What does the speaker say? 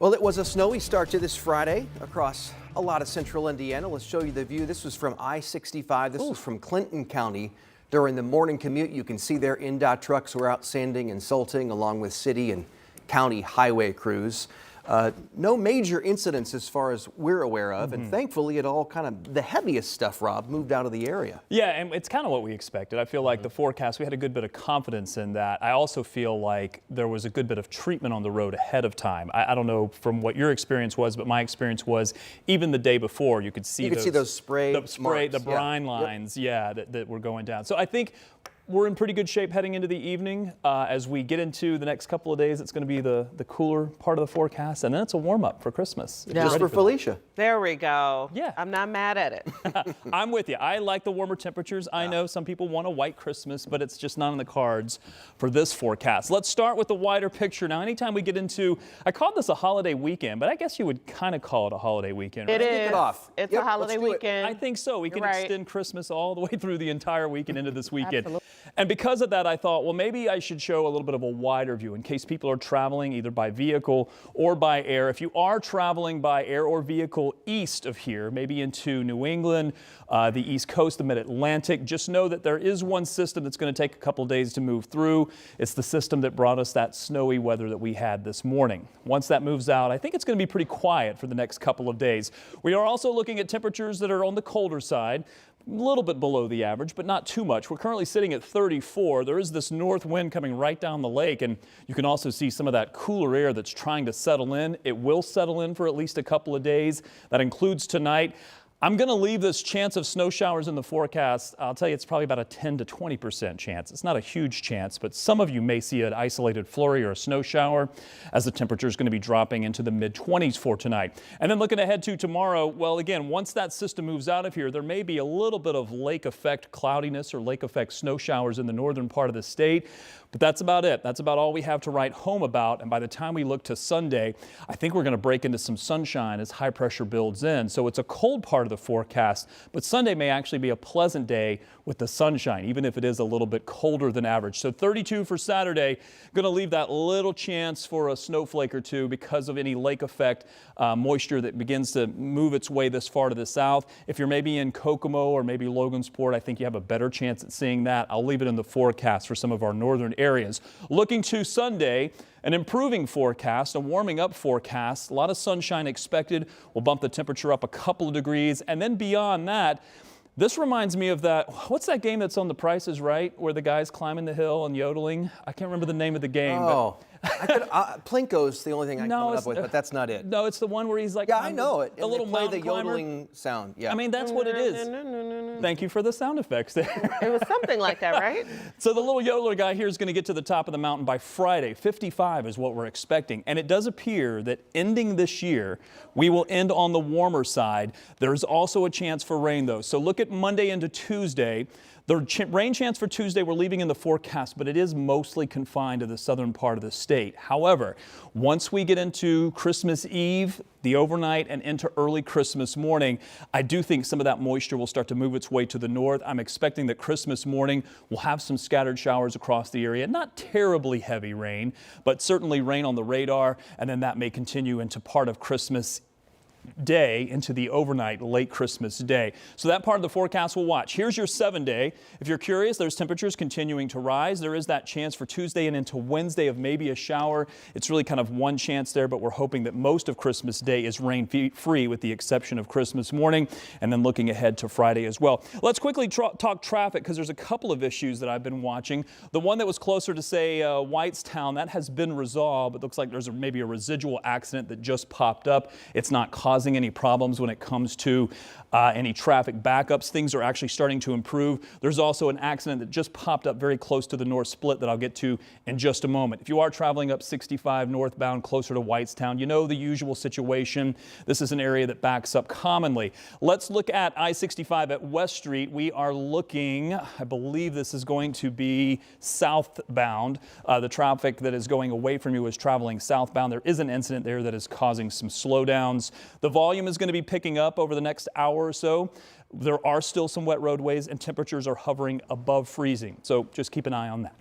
Well, it was a snowy start to this Friday across a lot of central Indiana. Let's show you the view. This was from I-65. This was from Clinton County. During the morning commute, you can see their NDOT trucks were out sanding and salting along with city and county highway crews. No major incidents as far as we're aware of, and thankfully it all kind of, the heaviest stuff, Rob, moved out of the area. Yeah, and it's kind of what we expected. I feel like the forecast, we had a good bit of confidence in that. I also feel like there was a good bit of treatment on the road ahead of time. I don't know from what your experience was, but my experience was even the day before, you could see those spray, the brine lines, that were going down. So I think we're in pretty good shape heading into the evening. As we get into the next couple of days, it's going to be the cooler part of the forecast, and then it's a warm-up for Christmas. Just for Felicia. There we go. Yeah. I'm not mad at it. I'm with you. I like the warmer temperatures. I know some people want a white Christmas, but it's just not in the cards for this forecast. Let's start with the wider picture. Now, anytime we get into, I called this a holiday weekend, but I guess you would kind of call it a holiday weekend, right? It is. Kick it off. It's a holiday weekend. I think so. We can extend Christmas all the way through the entire weekend into this weekend. Absolutely. And because of that, I thought, well, maybe I should show a little bit of a wider view in case people are traveling either by vehicle or by air. If you are traveling by air or vehicle east of here, maybe into New England, the East Coast, the Mid-Atlantic, just know that there is one system that's going to take a couple days to move through. It's the system that brought us that snowy weather that we had this morning. Once that moves out, I think it's going to be pretty quiet for the next couple of days. We are also looking at temperatures that are on the colder side. A little bit below the average, but not too much. We're currently sitting at 34. There is this north wind coming right down the lake, and you can also see some of that cooler air that's trying to settle in. It will settle in for at least a couple of days. That includes tonight. I'm going to leave this chance of snow showers in the forecast. I'll tell you, it's probably about a 10 to 20% chance. It's not a huge chance, but some of you may see an isolated flurry or a snow shower as the temperature is going to be dropping into the mid-20s for tonight. And then looking ahead to tomorrow, well, again, once that system moves out of here, there may be a little bit of lake effect cloudiness or lake effect snow showers in the northern part of the state. But that's about it. That's about all we have to write home about. And by the time we look to Sunday, I think we're going to break into some sunshine as high pressure builds in. So it's a cold part of the forecast, but Sunday may actually be a pleasant day with the sunshine, even if it is a little bit colder than average. So 32 for Saturday, going to leave that little chance for a snowflake or two because of any lake effect moisture that begins to move its way this far to the south. If you're maybe in Kokomo or maybe Logansport, I think you have a better chance at seeing that. I'll leave it in the forecast for some of our northern areas. Looking to Sunday, an improving forecast, a warming up forecast, a lot of sunshine expected. We'll bump the temperature up a couple of degrees, and then beyond that, this reminds me of that, what's that game that's on The Price is Right, where the guy's climbing the hill and yodeling? I can't remember the name of the game. Oh, Plinko's the only thing I come up with, but that's not it. No, it's the one where he's like, yeah, I know it. The little play the climber. yodeling sound. Yeah. I mean, that's what it is. Thank you for the sound effects there. It was something like that, right? So the little yodeler guy here is going to get to the top of the mountain by Friday. 55 is what we're expecting. And it does appear that ending this year, we will end on the warmer side. There's also a chance for rain, though. So look at Monday into Tuesday. The rain chance for Tuesday we're leaving in the forecast, but it is mostly confined to the southern part of the state. However, once we get into Christmas Eve, the overnight, and into early Christmas morning, I do think some of that moisture will start to move its way to the north. I'm expecting that Christmas morning we'll have some scattered showers across the area. Not terribly heavy rain, but certainly rain on the radar, and then that may continue into part of Christmas Day into the overnight late Christmas Day. So that part of the forecast we'll watch. Here's your 7-day. If you're curious, there's temperatures continuing to rise. There is that chance for Tuesday and into Wednesday of maybe a shower. It's really kind of one chance there, but we're hoping that most of Christmas Day is rain-free with the exception of Christmas morning, and then looking ahead to Friday as well. Let's quickly talk traffic because there's a couple of issues that I've been watching. The one that was closer to, say, Whitestown, that has been resolved. It looks like there's maybe a residual accident that just popped up. It's not causing any problems when it comes to any traffic backups. Things are actually starting to improve. There's also an accident that just popped up very close to the North Split that I'll get to in just a moment. If you are traveling up 65 northbound closer to Whitestown, you know the usual situation. This is an area that backs up commonly. Let's look at I-65 at West Street. We are looking, I believe this is going to be southbound. The traffic that is going away from you is traveling southbound. There is an incident there that is causing some slowdowns. The volume is going to be picking up over the next hour or so. There are still some wet roadways and temperatures are hovering above freezing. So just keep an eye on that.